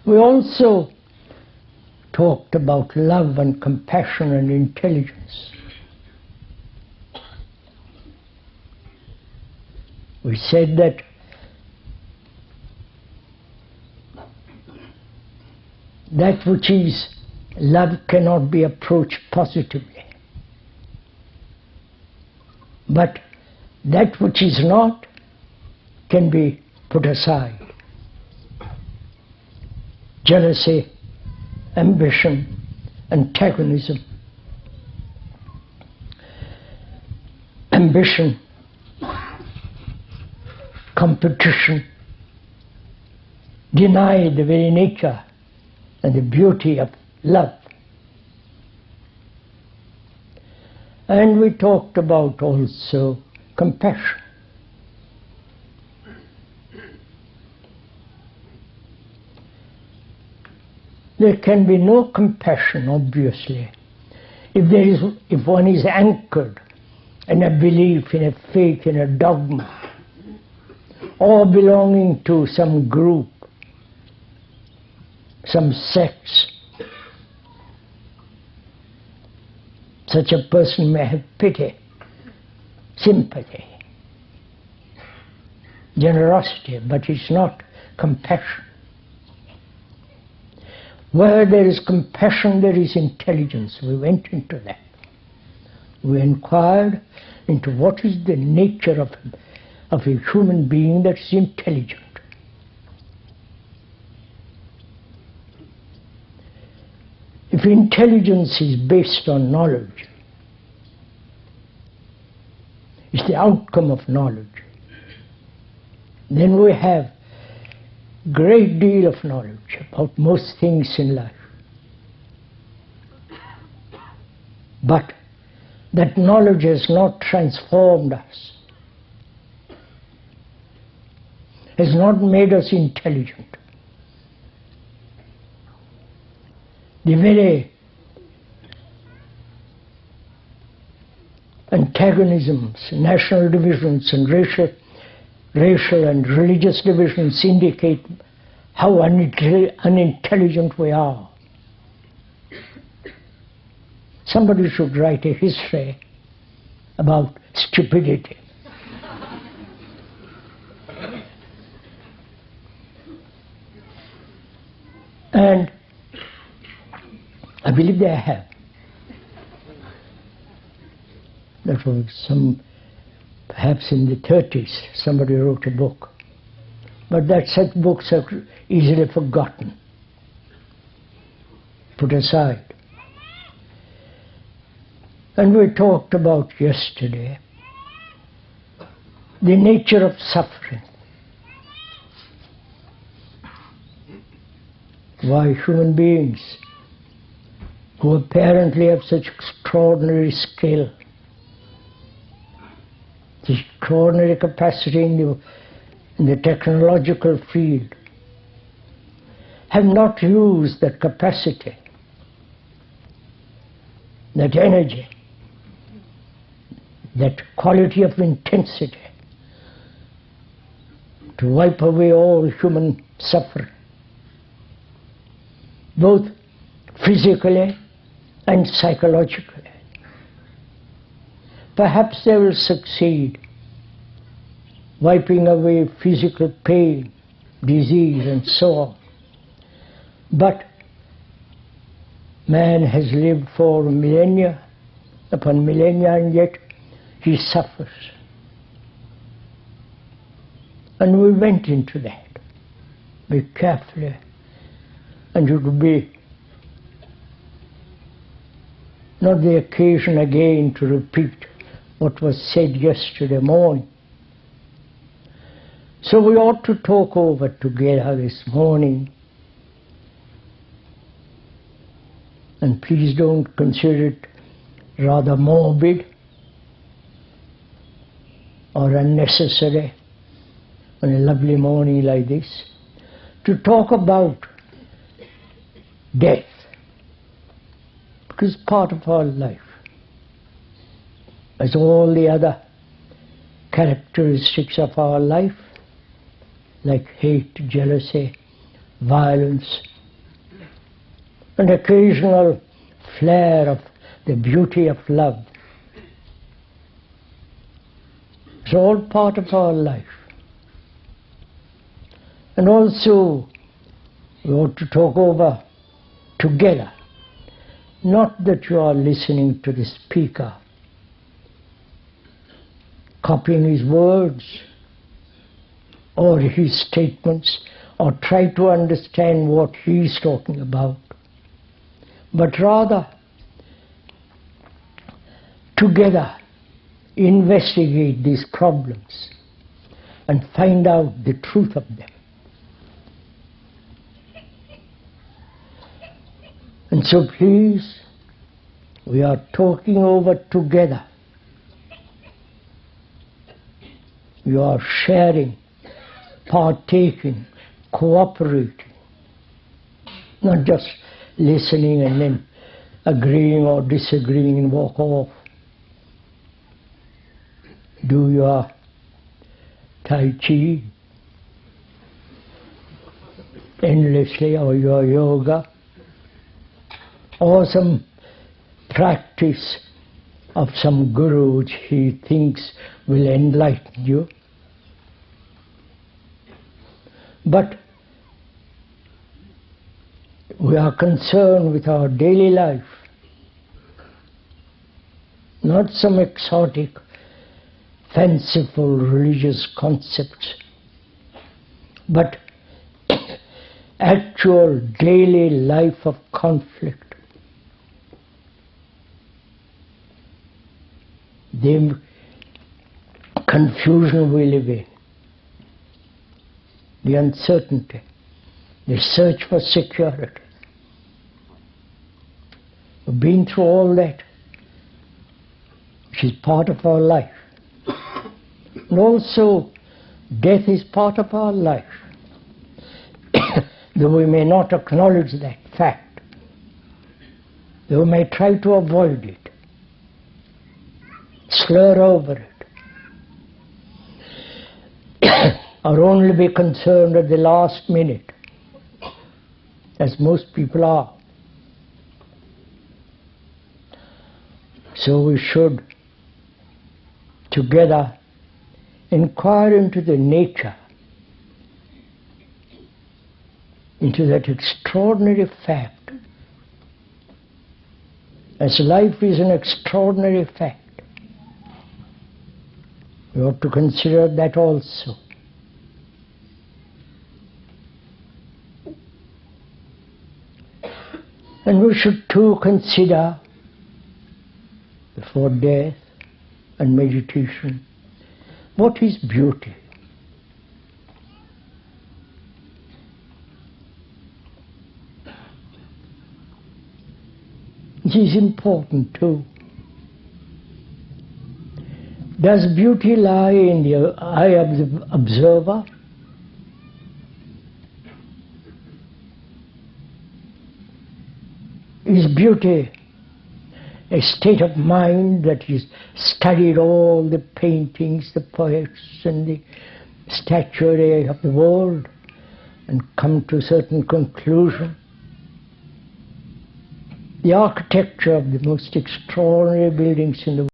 We also talked about love and compassion and intelligence. We said that that which is love cannot be approached positively. But that which is not can be put aside. Jealousy, ambition, antagonism. Ambition, competition, deny the very nature and the beauty of love. And we talked about also compassion. There can be no compassion, obviously, if one is anchored in a belief, in a faith, in a dogma, or belonging to some group, some sects. Such a person may have pity, sympathy, generosity, but it's not compassion. Where there is compassion, there is intelligence. We went into that. We inquired into what is the nature of a human being that is intelligent. If intelligence is based on knowledge, it's the outcome of knowledge, then we have great deal of knowledge about most things in life. But that knowledge has not transformed us, has not made us intelligent. The very antagonisms, national divisions and racial and religious divisions indicate how unintelligent we are. Somebody should write a history about stupidity. And I believe they have. That was perhaps in the 30s, somebody wrote a book. But that such books are easily forgotten, put aside. And we talked about yesterday the nature of suffering. Why human beings who apparently have such extraordinary skill, such extraordinary capacity in the technological field, have not used that capacity, that energy, that quality of intensity to wipe away all human suffering, both physically and psychologically. Perhaps they will succeed wiping away physical pain, disease and so on. But man has lived for millennia upon millennia and yet he suffers. And we went into that very carefully, and it would be not the occasion again to repeat what was said yesterday morning. So we ought to talk over together this morning, and please don't consider it rather morbid or unnecessary on a lovely morning like this, to talk about death, because part of our life, as all the other characteristics of our life, like hate, jealousy, violence, an occasional flare of the beauty of love. It's all part of our life. And also, we ought to talk over together. Not that you are listening to the speaker, copying his words or his statements, or try to understand what he is talking about, but rather together investigate these problems and find out the truth of them. And so please, we are talking over together. You are sharing, partaking, cooperating, not just listening and then agreeing or disagreeing and walk off. Do your Tai Chi endlessly, or your yoga, or some practice of some guru which he thinks will enlighten you. But we are concerned with our daily life, not some exotic, fanciful religious concepts, but actual daily life of conflict. The confusion we live in, the uncertainty, the search for security. We've been through all that, which is part of our life. And also, death is part of our life. Though we may not acknowledge that fact, though we may try to avoid it, slur over it, or only be concerned at the last minute, as most people are. So we should together inquire into the nature, into that extraordinary fact. As life is an extraordinary fact, we ought to consider that also. And we should too consider, before death and meditation, what is beauty? It is important too. Does beauty lie in the eye of the observer? Is beauty a state of mind that has studied all the paintings, the poets and the statuary of the world and come to a certain conclusion? The architecture of the most extraordinary buildings in the world